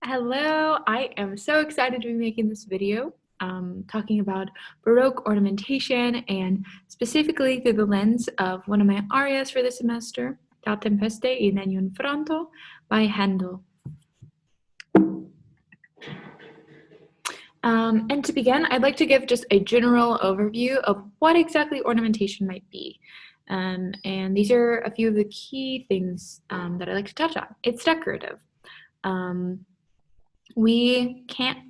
Hello, I am so excited to be making this video talking about Baroque ornamentation and specifically through the lens of one of my arias for the semester, Da Tempeste in un Franto by Handel. And to begin, I'd like to give just a general overview of what exactly ornamentation might be. And these are a few of the key things that I'd like to touch on. It's decorative.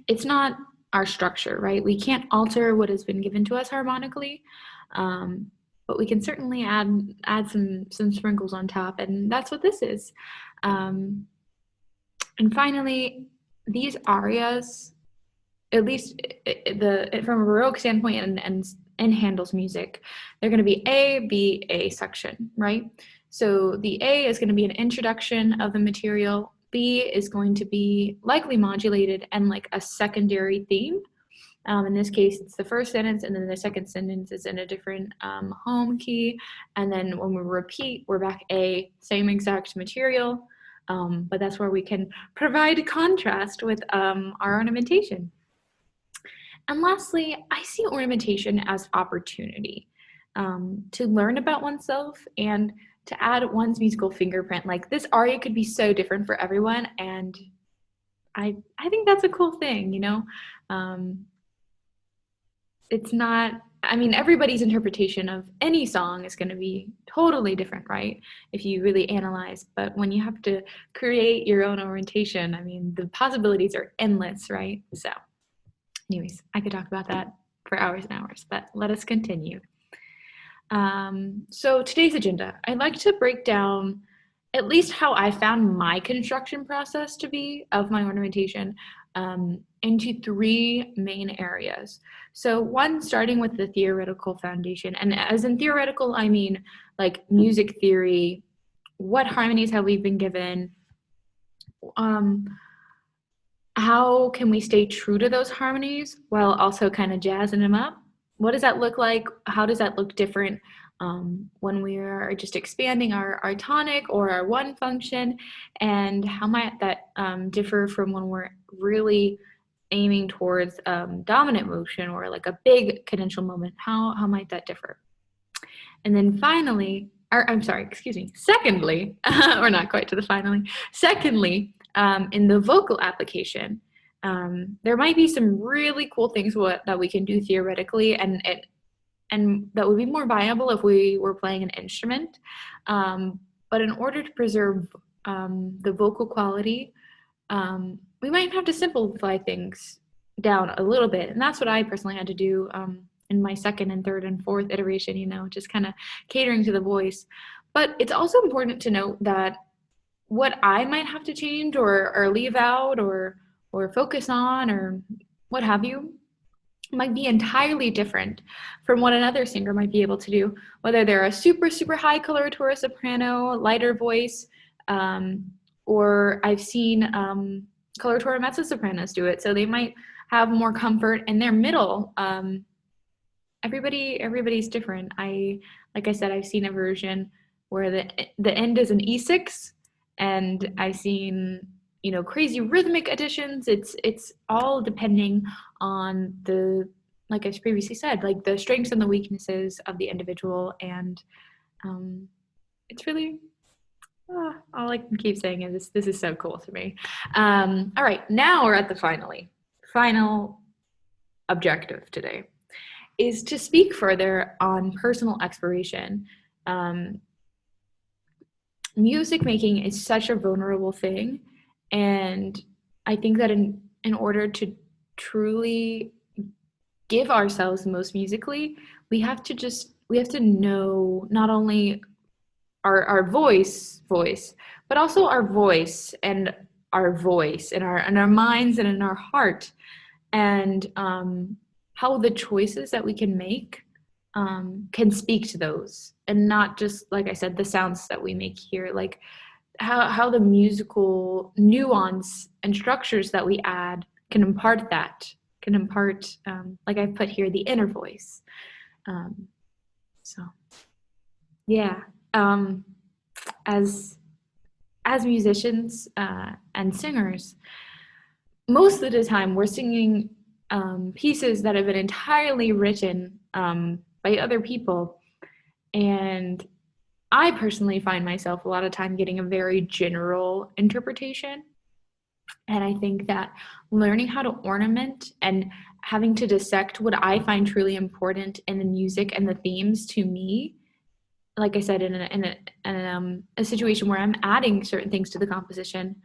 It's not our structure, right? We can't alter what has been given to us harmonically, but we can certainly add some sprinkles on top, and that's what this is. And finally, these arias, at least from a Baroque standpoint and in Handel's music, they're going to be A, B, A section, right? So the A is going to be an introduction of the material. B is going to be likely modulated and like a secondary theme. In this case, it's the first sentence, and then the second sentence is in a different home key. And then when we repeat, we're back A, same exact material, but that's where we can provide contrast with our ornamentation. And lastly, I see ornamentation as opportunity to learn about oneself and to add one's musical fingerprint. Like, this aria could be so different for everyone, and I think that's a cool thing, you know? It's not, I mean, everybody's interpretation of any song is going to be totally different, right? If you really analyze, but when you have to create your own orientation, I mean, the possibilities are endless, right? So anyways, I could talk about that for hours and hours, but let us continue. So today's agenda, I'd like to break down at least how I found my construction process to be of my ornamentation into three main areas. So one, starting with the theoretical foundation, and as in theoretical, I mean like music theory, what harmonies have we been given, how can we stay true to those harmonies while also kind of jazzing them up? What does that look like? How does that look different when we are just expanding our tonic or our one function? And how might that differ from when we're really aiming towards dominant motion or like a big cadential moment? How might that differ? And then finally, or I'm sorry, excuse me, secondly, we're not quite to the finally. Secondly, in the vocal application, there might be some really cool things that we can do theoretically, and that would be more viable if we were playing an instrument. But in order to preserve the vocal quality, we might have to simplify things down a little bit, and that's what I personally had to do in my second and third and fourth iteration, you know, just kind of catering to the voice. But it's also important to note that what I might have to change or leave out or focus on or what have you might be entirely different from what another singer might be able to do, whether they're a super, super high coloratura soprano, lighter voice, or I've seen coloratura mezzo-sopranos do it, so they might have more comfort in their middle. Everybody's different. Like I said, I've seen a version where the end is an E6, and I've seen, you know, crazy rhythmic additions. It's all depending on the, like I previously said, like the strengths and the weaknesses of the individual, and it's really all I can keep saying is this is so cool to me. All right, now we're at the final objective today, is to speak further on personal exploration. Music making is such a vulnerable thing, and I think that in order to truly give ourselves most musically, we have to know not only our voice, but also our voice and our minds and in our heart, and how the choices that we can make can speak to those, and not just, like I said, the sounds that we make here, like how the musical nuance and structures that we add can impart like I've put here, the inner voice. So yeah, as musicians and singers, most of the time we're singing pieces that have been entirely written by other people. And I personally find myself a lot of time getting a very general interpretation. And I think that learning how to ornament and having to dissect what I find truly important in the music and the themes to me, like I said, in a situation where I'm adding certain things to the composition,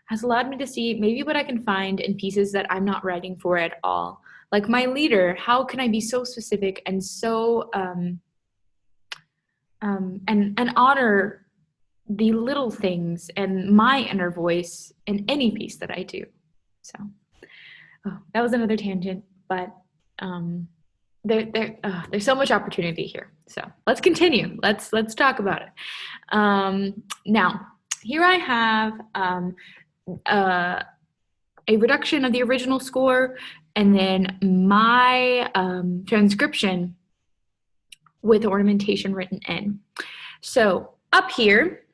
has allowed me to see maybe what I can find in pieces that I'm not writing for at all. Like my leader, how can I be so specific and so and honor the little things and my inner voice in any piece that I do. So, that was another tangent, but there's so much opportunity here. So let's continue. Let's talk about it. Now, here I have a reduction of the original score, and then my transcription with ornamentation written in. So up here,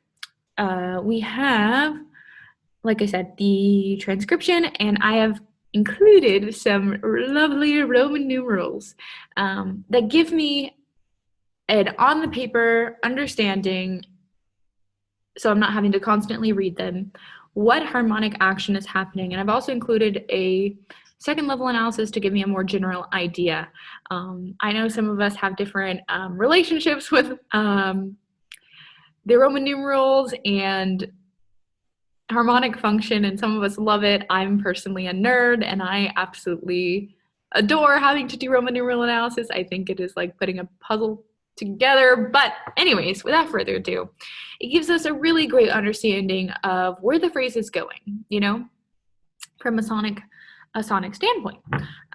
we have, like I said, the transcription, and I have included some lovely Roman numerals that give me an on the paper understanding, so I'm not having to constantly read them, what harmonic action is happening. And I've also included a second level analysis to give me a more general idea. I know some of us have different relationships with the Roman numerals and harmonic function, and some of us love it. I'm personally a nerd, and I absolutely adore having to do Roman numeral analysis. I think it is like putting a puzzle together. But anyways, without further ado, it gives us a really great understanding of where the phrase is going, you know, from a sonic standpoint.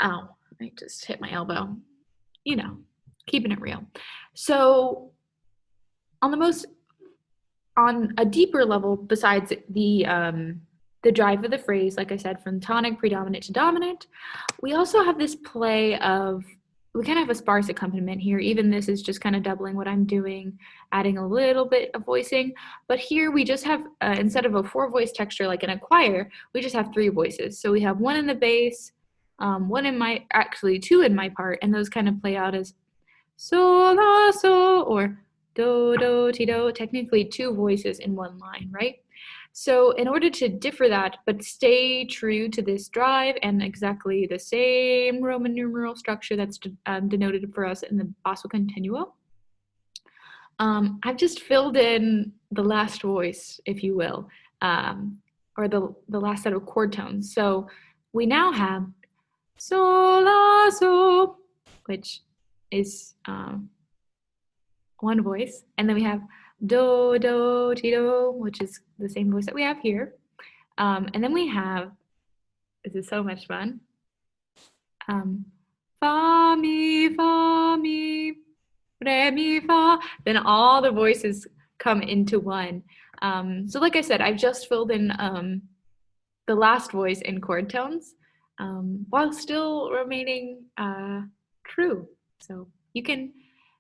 Ow, I just hit my elbow. You know, keeping it real. So on a deeper level, besides the drive of the phrase, like I said, from tonic, predominant to dominant, we also have this play of, we kind of have a sparse accompaniment here. Even this is just kind of doubling what I'm doing, adding a little bit of voicing. But here we just have, instead of a 4-voice texture like in a choir, we just have 3 voices. So we have 1 in the bass, 2 in my part, and those kind of play out as so, la, so, or do, do, ti, do, technically 2 voices in 1 line, right? So in order to differ that, but stay true to this drive and exactly the same Roman numeral structure that's denoted for us in the basso continuo, I've just filled in the last voice, if you will, or the last set of chord tones. So we now have so, la, so, which is 1 voice, and then we have do, do, ti, do, which is the same voice that we have here. And then we have, this is so much fun, fa, mi, re, mi, fa. Then all the voices come into 1. So like I said, I've just filled in the last voice in chord tones while still remaining true. So you can,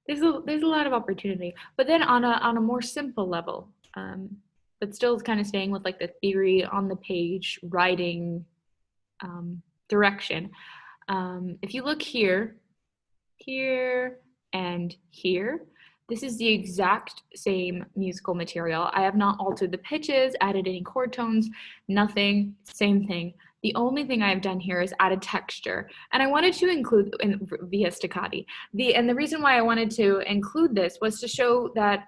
there's a lot of opportunity. But then on a more simple level, but still kind of staying with like the theory on the page writing direction. If you look here, and here, this is the exact same musical material. I have not altered the pitches, added any chord tones, nothing, same thing. The only thing I've done here is added texture, and I wanted to include via staccati. And the reason why I wanted to include this was to show that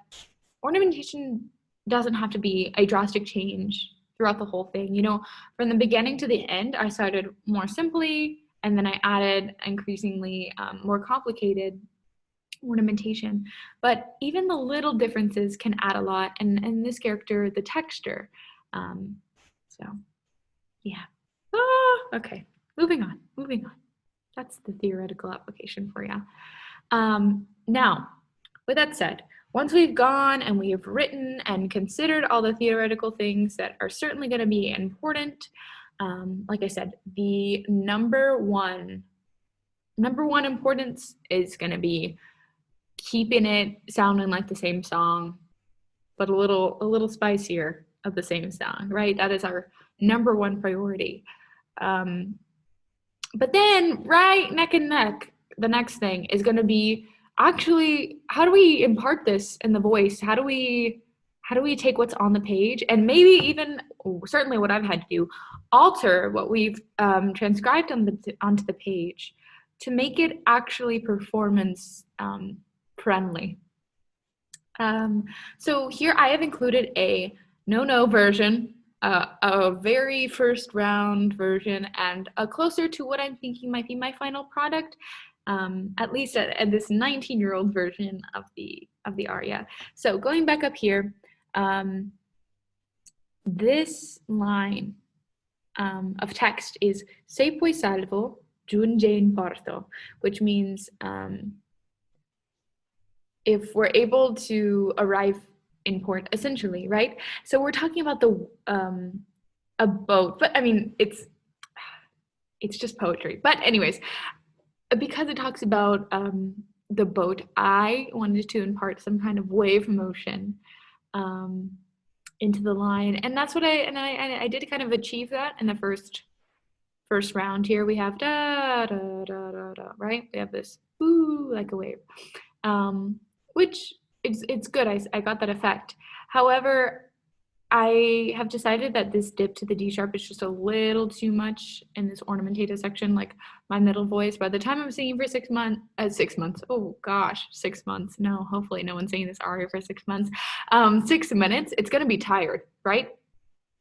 ornamentation doesn't have to be a drastic change throughout the whole thing. You know, from the beginning to the end, I started more simply, and then I added increasingly more complicated ornamentation. But even the little differences can add a lot, and in this character, the texture. So, yeah. Okay, moving on. That's the theoretical application for you. Now, with that said, once we've gone and we have written and considered all the theoretical things that are certainly going to be important, like I said, the number one importance is going to be keeping it sounding like the same song, but a little spicier of the same song, right? That is our number one priority. But then right neck and neck, the next thing is going to be actually how do we impart this in the voice? How do we take what's on the page and maybe even certainly what I've had to do alter what we've transcribed onto the page to make it actually performance friendly. So here I have included a no version, a very first round version, and a closer to what I'm thinking might be my final product, at least at this 19-year-old version of the aria. So going back up here, this line of text is "Se poi salvo, giunge in porto," which means if we're able to arrive in port, essentially, right? So we're talking about a boat, but I mean it's just poetry. But anyways, because it talks about the boat, I wanted to impart some kind of wave motion into the line, and that's what I did kind of achieve that in the first round. Here we have da da da da da, right? We have this ooh like a wave. Which it's good. I got that effect. However, I have decided that this dip to the D sharp is just a little too much in this ornamentative section, like my middle voice. By the time I'm singing for 6 months, oh gosh, 6 months. No, hopefully no one's singing this aria for 6 months. 6 minutes, it's gonna be tired, right?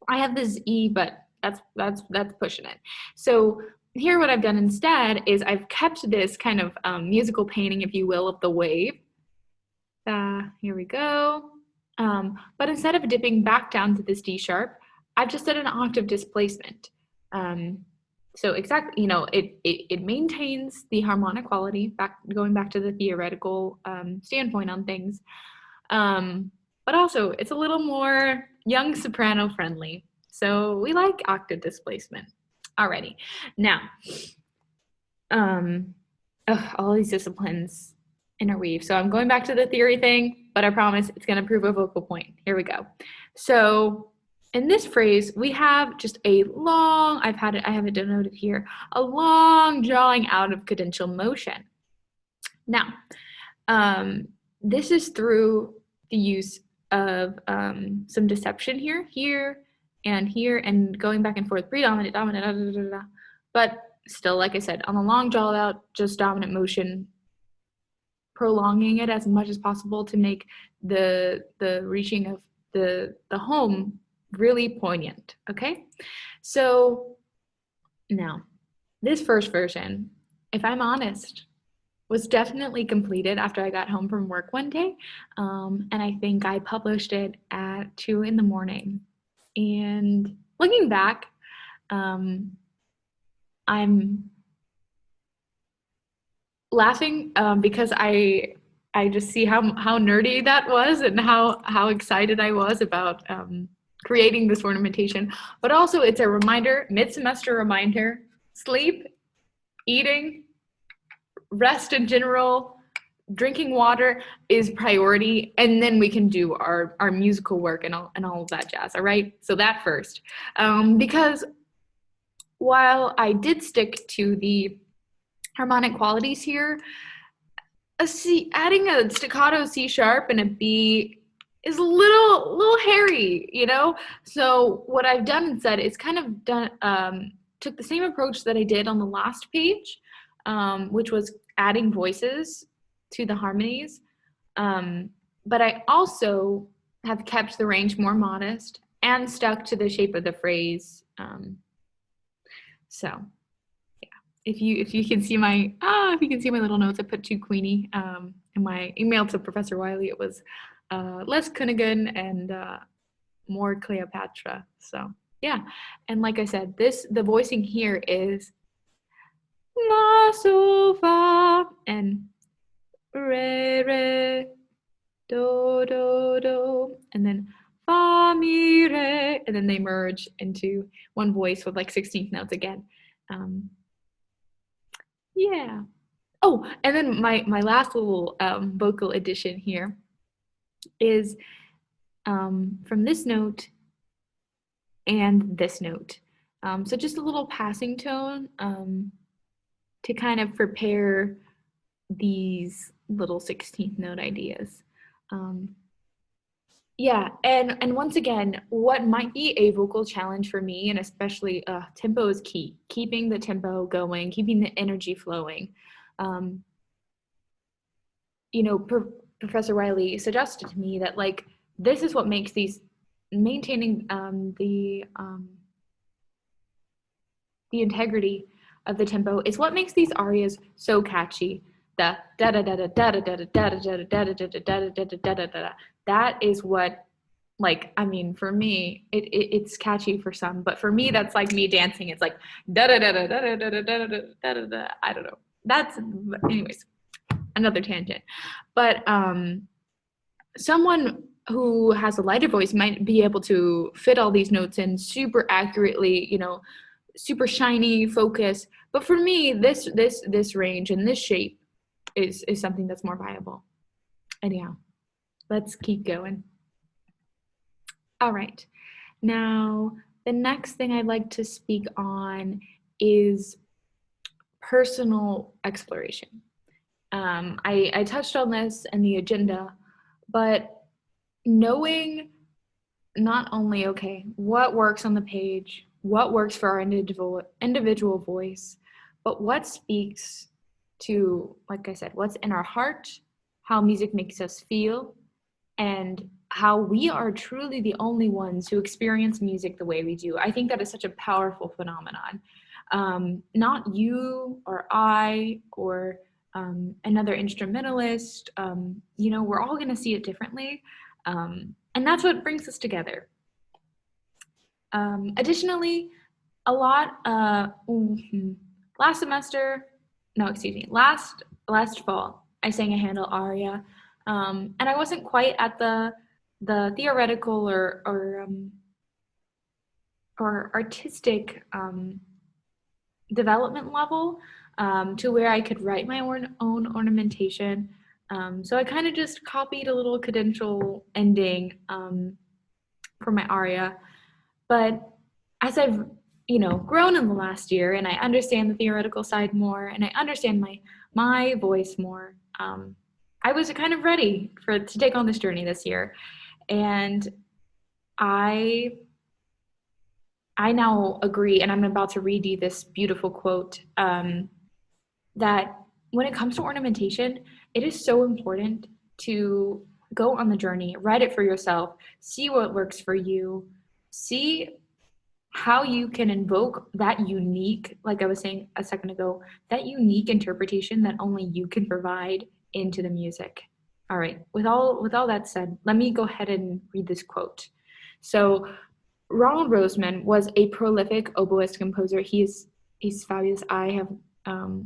I have this E, but that's pushing it. So here what I've done instead is I've kept this kind of musical painting, if you will, of the wave. Here we go. But instead of dipping back down to this D sharp, I've just done an octave displacement. So exactly, it maintains the harmonic quality, going back to the theoretical standpoint on things. But also, it's a little more young soprano friendly. So we like octave displacement. Alrighty. Now, all these disciplines interweave. So I'm going back to the theory thing, but I promise it's going to prove a vocal point. Here we go. So in this phrase, we have just a long, I have it denoted here, a long drawing out of cadential motion. Now, this is through the use of some deception here, and going back and forth, predominant, dominant, da, da, da, da. But still, like I said, on the long draw out, just dominant motion, prolonging it as much as possible to make the reaching of the home really poignant. Okay, so now this first version, if I'm honest, was definitely completed after I got home from work one day, and I think I published it at 2 a.m. And looking back, I'm laughing because I just see how nerdy that was and how excited I was about creating this ornamentation. But also it's a reminder, mid-semester reminder, sleep, eating, rest in general, drinking water is priority, and then we can do our musical work and all of that jazz. All right, so that first, because while I did stick to the harmonic qualities here, adding a staccato C sharp and a B is a little hairy, So what I've done instead is kind of took the same approach that I did on the last page, which was adding voices to the harmonies. But I also have kept the range more modest and stuck to the shape of the phrase. So yeah, if you can see my little notes, I put 2 Queenie. In my email to Professor Wiley, it was less Cunningham and more Cleopatra. So yeah, and like I said, the voicing here is la so fa and re do do do, and then fa mi re, and then they merge into one voice with like 16th notes again. Yeah. Oh, and then my last little vocal addition here is from this note and this note. So just a little passing tone to kind of prepare these little 16th note ideas. Um, yeah, and once again, what might be a vocal challenge for me, and especially tempo is key. Keeping the tempo going, keeping the energy flowing. Um, Professor Wiley suggested to me that like this is what makes these maintaining the integrity of the tempo is what makes these arias so catchy. The da da da da da da da da da da da da da da da da da da da. That is what, like, I mean, for me, it's catchy for some, but for me, that's like me dancing. It's like da da da da da da da da da da da. I don't know. That's, anyways, another tangent. But someone who has a lighter voice might be able to fit all these notes in super accurately, super shiny focus. But for me, this range and this shape is something that's more viable. Anyhow, let's keep going. All right. Now, the next thing I'd like to speak on is personal exploration. I touched on this in the agenda, but knowing not only, okay, what works on the page, what works for our individual voice, but what speaks to, like I said, what's in our heart, how music makes us feel, and how we are truly the only ones who experience music the way we do. I think that is such a powerful phenomenon. Not you or I or another instrumentalist. We're all going to see it differently. And that's what brings us together. Additionally, a lot, last fall, I sang a Handel aria, and I wasn't quite at the theoretical or artistic development level to where I could write my own ornamentation. So I kind of just copied a little cadential ending for my aria. But as I've grown in the last year, and I understand the theoretical side more, and I understand my voice more, I was kind of ready to take on this journey this year. And I now agree, and I'm about to read you this beautiful quote, that when it comes to ornamentation, it is so important to go on the journey, write it for yourself, see what works for you, see how you can invoke that unique, like I was saying a second ago, that unique interpretation that only you can provide into the music. All right, with all that said, let me go ahead and read this quote. So Ronald Roseman was a prolific oboist composer. He's fabulous. I have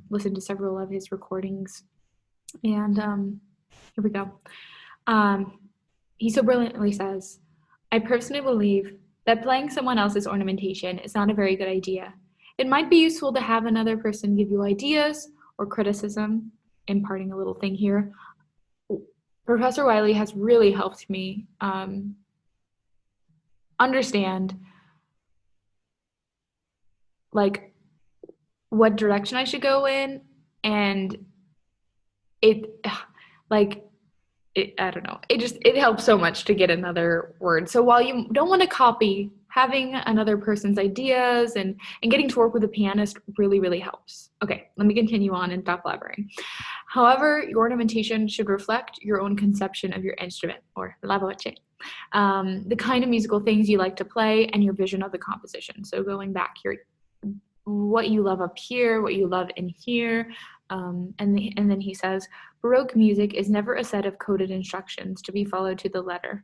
listened to several of his recordings, and here we go. He so brilliantly says, "I personally believe that playing someone else's ornamentation is not a very good idea. It might be useful to have another person give you ideas or criticism." Imparting a little thing here. Professor Wiley has really helped me understand like what direction I should go in, and I don't know. It helps so much to get another word. So while you don't want to copy, having another person's ideas and getting to work with a pianist really, really helps. Okay, let me continue on and stop blabbering. However, your ornamentation should reflect your own conception of your instrument, or la voce, the kind of musical things you like to play, and your vision of the composition. So going back here, what you love up here, what you love in here, and then he says, Baroque music is never a set of coded instructions to be followed to the letter.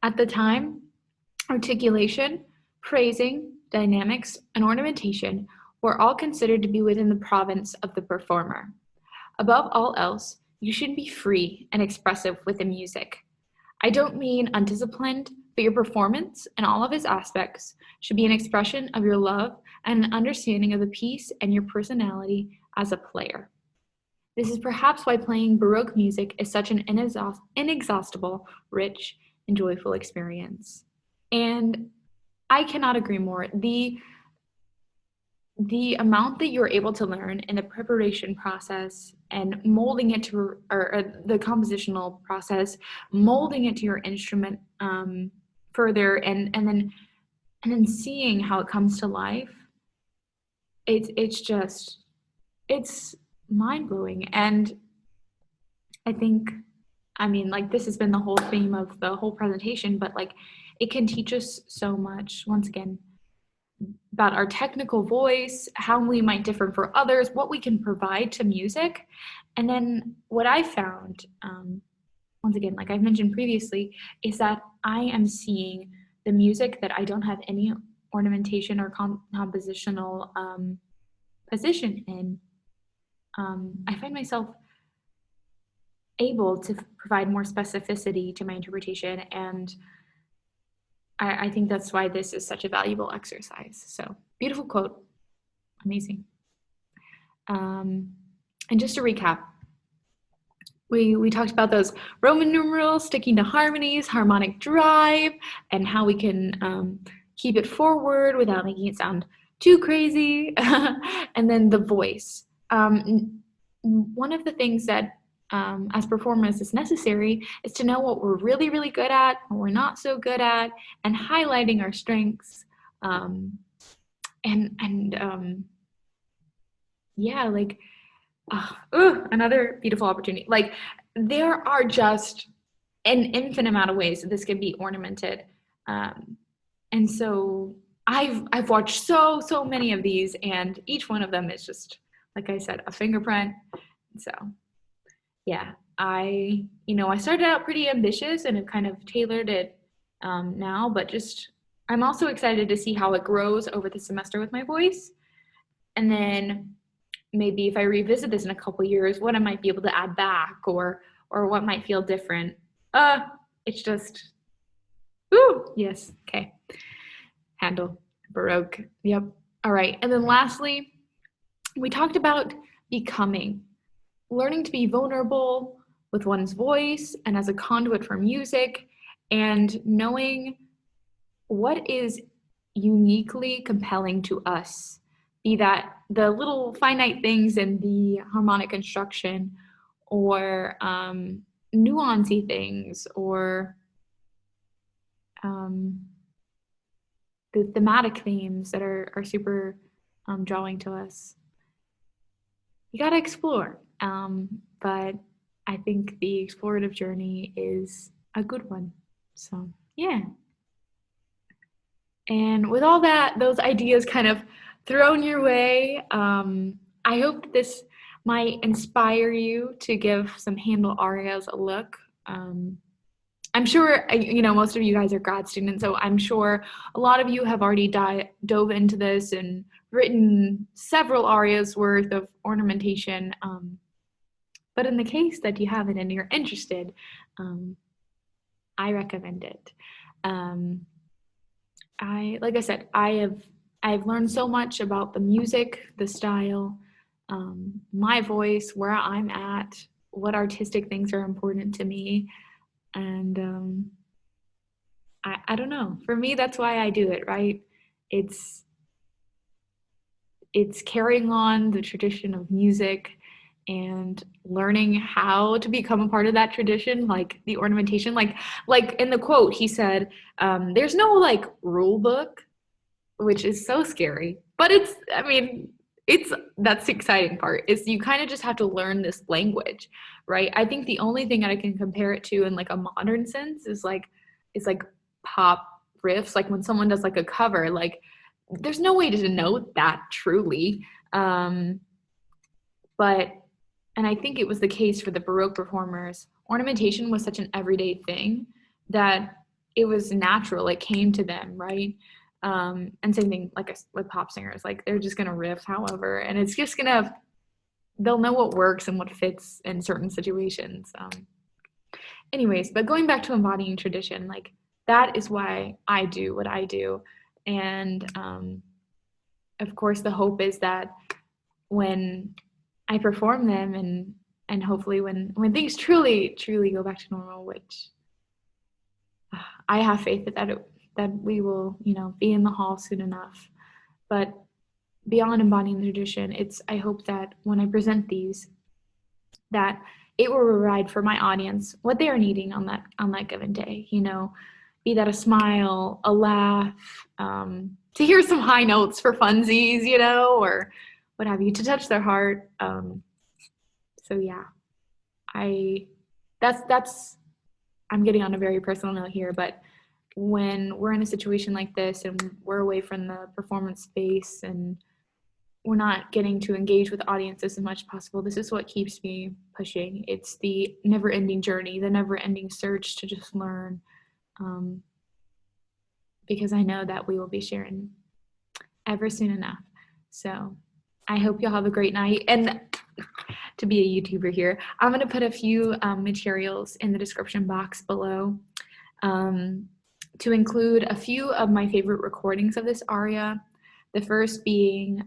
At the time, articulation, phrasing, dynamics, and ornamentation were all considered to be within the province of the performer. Above all else, you should be free and expressive with the music. I don't mean undisciplined, but your performance in all of its aspects should be an expression of your love and an understanding of the piece and your personality as a player. This is perhaps why playing Baroque music is such an inexhaustible, rich, and joyful experience. And I cannot agree more. the amount that you're able to learn in the preparation process and molding it to, or the compositional process, molding it to your instrument further, and then seeing how it comes to life, it's mind-blowing. And I think, I mean, like, this has been the whole theme of the whole presentation, but like, it can teach us so much, once again, about our technical voice, how we might differ from others, what we can provide to music. And then what I found, once again, like I've mentioned previously, is that I am seeing the music that I don't have any ornamentation or compositional position in. I find myself able to provide more specificity to my interpretation, and I think that's why this is such a valuable exercise. So, beautiful quote, amazing. And just to recap, we talked about those Roman numerals, sticking to harmonies, harmonic drive, and how we can keep it forward without making it sound too crazy. And then the voice. One of the things that as performers is necessary is to know what we're really, really good at, what we're not so good at, and highlighting our strengths. Yeah, like, another beautiful opportunity. Like, there are just an infinite amount of ways that this can be ornamented. And so I've watched so many of these, and each one of them is just, like I said, a fingerprint. So yeah, I started out pretty ambitious and have kind of tailored it now, but just I'm also excited to see how it grows over the semester with my voice. And then maybe if I revisit this in a couple years, what I might be able to add back, or what might feel different. It's just, ooh, yes, okay. Handel, Baroque, yep. All right, and then lastly, we talked about becoming, learning to be vulnerable with one's voice and as a conduit for music, and knowing what is uniquely compelling to us, be that the little finite things in the harmonic construction, or nuancy things, or the thematic themes that are super drawing to us. You gotta explore, but I think the explorative journey is a good one. So yeah. And with all that, those ideas kind of thrown your way, I hope this might inspire you to give some Handel arias a look. I'm sure, most of you guys are grad students, so I'm sure a lot of you have already dove into this and written several arias worth of ornamentation. But in the case that you haven't and you're interested, I recommend it. Like I said, I've learned so much about the music, the style, my voice, where I'm at, what artistic things are important to me. And I don't know. For me, that's why I do it, right? It's carrying on the tradition of music and learning how to become a part of that tradition, like the ornamentation. Like in the quote, he said, there's no like rule book, which is so scary. But that's the exciting part, is you kind of just have to learn this language, right? I think the only thing that I can compare it to in like a modern sense is like pop riffs. Like when someone does like a cover, like there's no way to denote that truly. And I think it was the case for the Baroque performers. Ornamentation was such an everyday thing that it was natural. It came to them, right? And same thing like with pop singers. Like they're just gonna riff however, and it's just they'll know what works and what fits in certain situations. Anyways, but going back to embodying tradition, like that is why I do what I do. And of course, the hope is that when I perform them, and hopefully when things truly go back to normal, which I have faith that we will, be in the hall soon enough. But beyond embodying the tradition, I hope that when I present these, that it will provide for my audience what they are needing on that given day. You know, be that a smile, a laugh, to hear some high notes for funsies, you know, or what have you, to touch their heart. So yeah, I that's I'm getting on a very personal note here, but when we're in a situation like this and we're away from the performance space and we're not getting to engage with audiences as much as possible, this is what keeps me pushing. It's the never-ending journey, the never-ending search to just learn, because I know that we will be sharing ever soon enough. So I hope you'll have a great night. And to be a YouTuber here, I'm going to put a few materials in the description box below, to include a few of my favorite recordings of this aria. The first being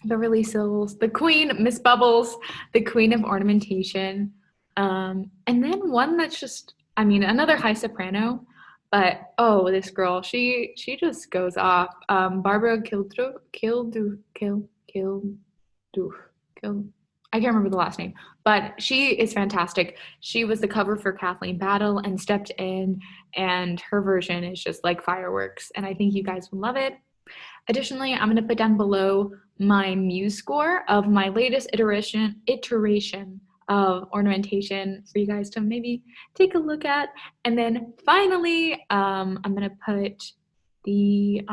Beverly Sills, the Queen, Miss Bubbles, the Queen of Ornamentation. And then one that's just, I mean, another high soprano, but oh, this girl, she just goes off. Barbara I can't remember the last name, but she is fantastic. She was the cover for Kathleen Battle and stepped in, and her version is just like fireworks, and I think you guys will love it. Additionally, I'm going to put down below my muse score of my latest iteration of ornamentation for you guys to maybe take a look at. And then finally, I'm going to put the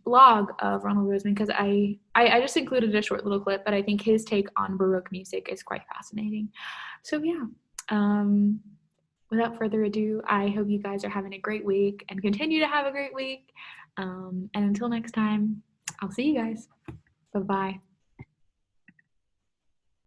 blog of Ronald Roseman, because I just included a short little clip, but I think his take on Baroque music is quite fascinating. So yeah, without further ado, I hope you guys are having a great week and continue to have a great week. And until next time, I'll see you guys. Bye-bye.